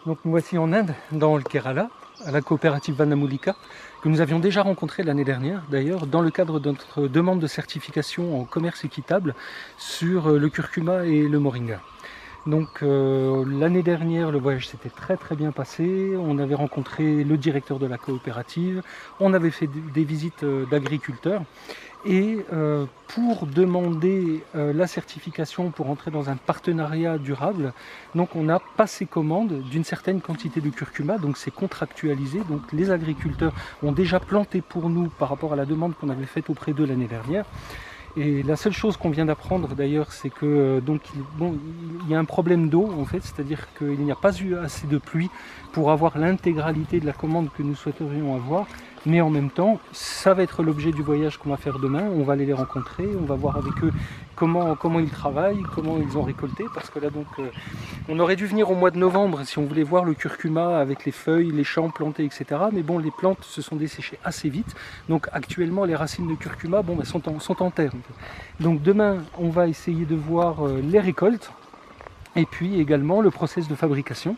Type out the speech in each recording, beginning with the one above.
Donc nous voici en Inde, dans le Kerala, à la coopérative Vanamulika, que nous avions déjà rencontré l'année dernière, d'ailleurs, dans le cadre de notre demande de certification en commerce équitable sur le curcuma et le moringa. Donc l'année dernière, le voyage s'était très bien passé. On avait rencontré le directeur de la coopérative, on avait fait des visites d'agriculteurs. Et pour demander la certification pour entrer dans un partenariat durable, donc on a passé commande d'une certaine quantité de curcuma, donc c'est contractualisé. Donc les agriculteurs ont déjà planté pour nous par rapport à la demande qu'on avait faite auprès d'eux l'année dernière. Et la seule chose qu'on vient d'apprendre d'ailleurs, c'est que il y a un problème d'eau en fait, c'est-à-dire qu'il n'y a pas eu assez de pluie pour avoir l'intégralité de la commande que nous souhaiterions avoir. Mais en même temps, ça va être l'objet du voyage qu'on va faire demain. On va aller les rencontrer, on va voir avec eux comment ils travaillent, comment ils ont récolté. Parce que là donc, on aurait dû venir au mois de novembre si on voulait voir le curcuma avec les feuilles, les champs plantés, etc. Mais bon, les plantes se sont desséchées assez vite. Donc actuellement, les racines de curcuma sont en terre. Donc demain, on va essayer de voir les récoltes et puis également le process de fabrication.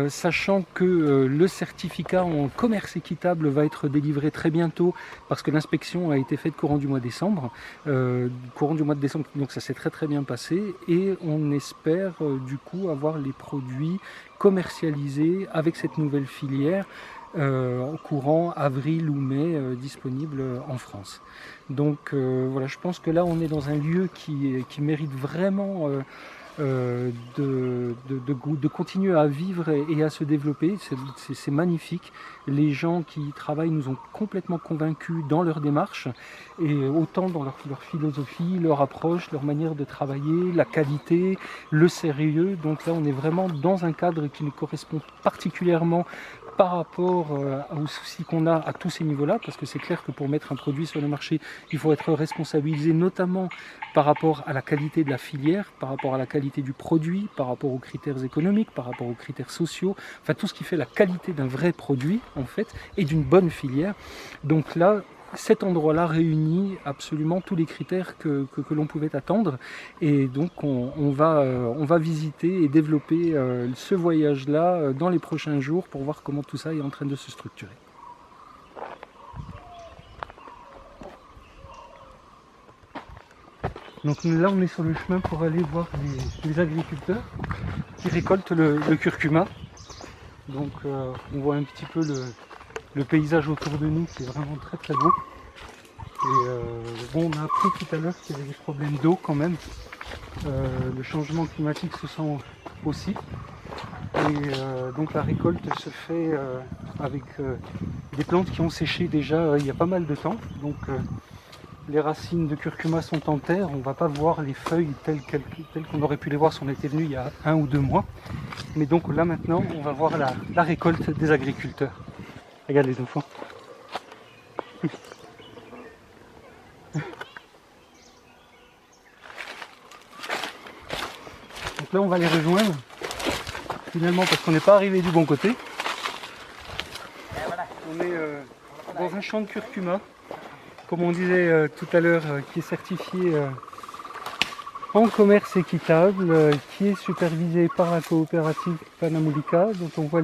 Sachant que le certificat en commerce équitable va être délivré très bientôt parce que l'inspection a été faite courant du mois de décembre, donc ça s'est très bien passé et on espère du coup avoir les produits commercialisés avec cette nouvelle filière au courant avril ou mai disponible en France. Donc voilà, je pense que là on est dans un lieu qui mérite vraiment de continuer à vivre et à se développer. C'est magnifique. Les gens qui y travaillent nous ont complètement convaincus dans leur démarche, et autant dans leur philosophie, leur approche, leur manière de travailler, la qualité, le sérieux. Donc là, on est vraiment dans un cadre qui nous correspond particulièrement par rapport aux soucis qu'on a à tous ces niveaux-là, parce que c'est clair que pour mettre un produit sur le marché, il faut être responsabilisé notamment par rapport à la qualité de la filière, par rapport à la qualité du produit, par rapport aux critères économiques, par rapport aux critères sociaux, enfin tout ce qui fait la qualité d'un vrai produit en fait, et d'une bonne filière. Donc là, cet endroit-là réunit absolument tous les critères que l'on pouvait attendre, et donc on va visiter et développer ce voyage-là dans les prochains jours pour voir comment tout ça est en train de se structurer. Donc là on est sur le chemin pour aller voir les agriculteurs qui récoltent le curcuma. Donc on voit un petit peu le paysage autour de nous qui est vraiment très beau. Et bon, on a appris tout à l'heure qu'il y avait des problèmes d'eau quand même. Le changement climatique se sent aussi. Et donc la récolte se fait avec des plantes qui ont séché déjà il y a pas mal de temps. Donc les racines de curcuma sont en terre, on ne va pas voir les feuilles telles qu'on aurait pu les voir si on était venu il y a 1 ou 2 mois. Mais donc là maintenant, on va voir la récolte des agriculteurs. Regarde les enfants. Donc là on va les rejoindre, finalement parce qu'on n'est pas arrivé du bon côté. On est dans un champ de curcuma, comme on disait tout à l'heure, qui est certifié en commerce équitable, qui est supervisé par la coopérative Vanamulika, dont on voit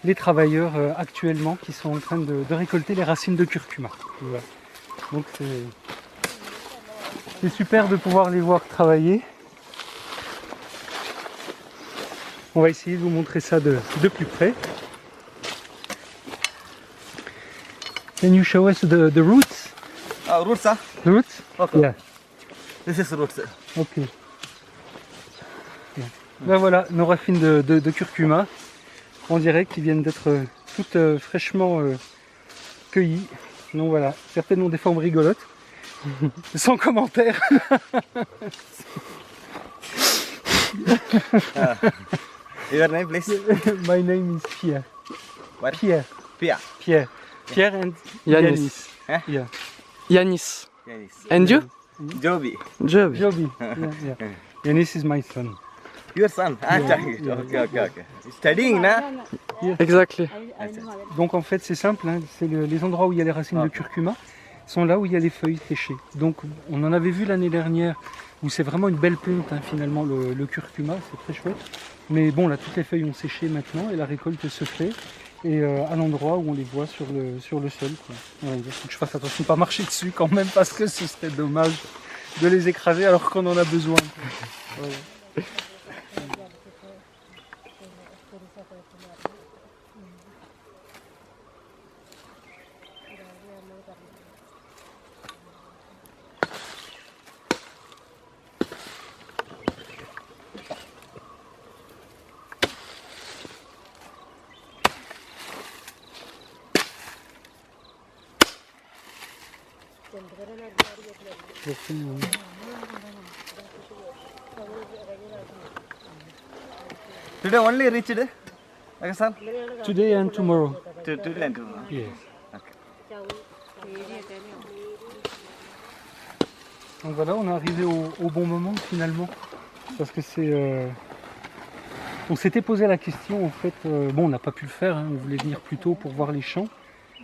les travailleurs actuellement qui sont en train de récolter les racines de curcuma. Voilà. Donc c'est super de pouvoir les voir travailler. On va essayer de vous montrer ça de plus près. Can you show us the roots? Roots, huh? The roots? Okay. Yeah. This is roots. Ok. Yeah. Ben voilà, nos racines de curcuma, en direct, qui viennent d'être toutes fraîchement cueillies. Donc voilà, certaines ont des formes rigolotes. Sans commentaire. Your name, please? My name is Pierre. What? Pierre. Pia. Pierre. Pierre and Yanis. Eh? Yeah. Yanis. Yanis. And you? Joby. Job. Joby. Yeah. Yanis is my son. Your son? Okay. Studying, na? Exactly. Donc en fait c'est simple, hein, c'est les endroits où il y a les racines de curcuma sont là où il y a les feuilles séchées. Donc on en avait vu l'année dernière où c'est vraiment une belle plante hein, finalement le curcuma, c'est très chouette. Mais bon, là, toutes les feuilles ont séché maintenant et la récolte se fait. Et à l'endroit où on les voit sur le sol. Quoi. Ouais, il faut que je fasse attention de ne pas marcher dessus quand même parce que ce serait dommage de les écraser alors qu'on en a besoin. Voilà. Today only reached, Pakistan? Today and tomorrow. Today and tomorrow. Yes. Donc voilà, on est arrivé au bon moment finalement. Parce que c'est... On s'était posé la question en fait, bon on n'a pas pu le faire, hein, on voulait venir plus tôt pour voir les champs.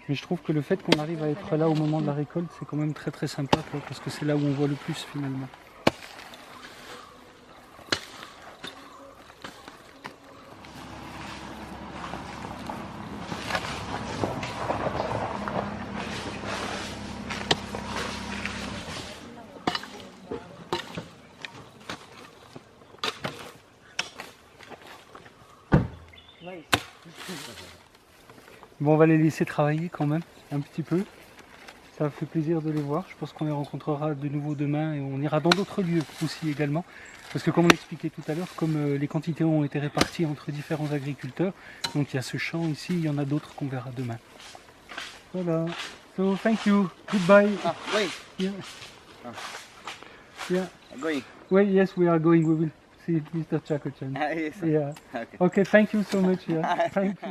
Mais je trouve que le fait qu'on arrive à être là au moment de la récolte, c'est quand même très très sympa quoi, parce que c'est là où on voit le plus finalement. Bon, on va les laisser travailler quand même, un petit peu. Ça fait plaisir de les voir. Je pense qu'on les rencontrera de nouveau demain et on ira dans d'autres lieux aussi également. Parce que comme on l'expliquait tout à l'heure, comme les quantités ont été réparties entre différents agriculteurs, donc il y a ce champ ici, il y en a d'autres qu'on verra demain. Voilà. So, thank you. Goodbye. Ah, wait. Yeah. Yeah. Going. Well, yes, we are going. We will see Mr. Chakochan. Yes. Yeah. Okay. Okay, thank you so much. Yeah. Thank you.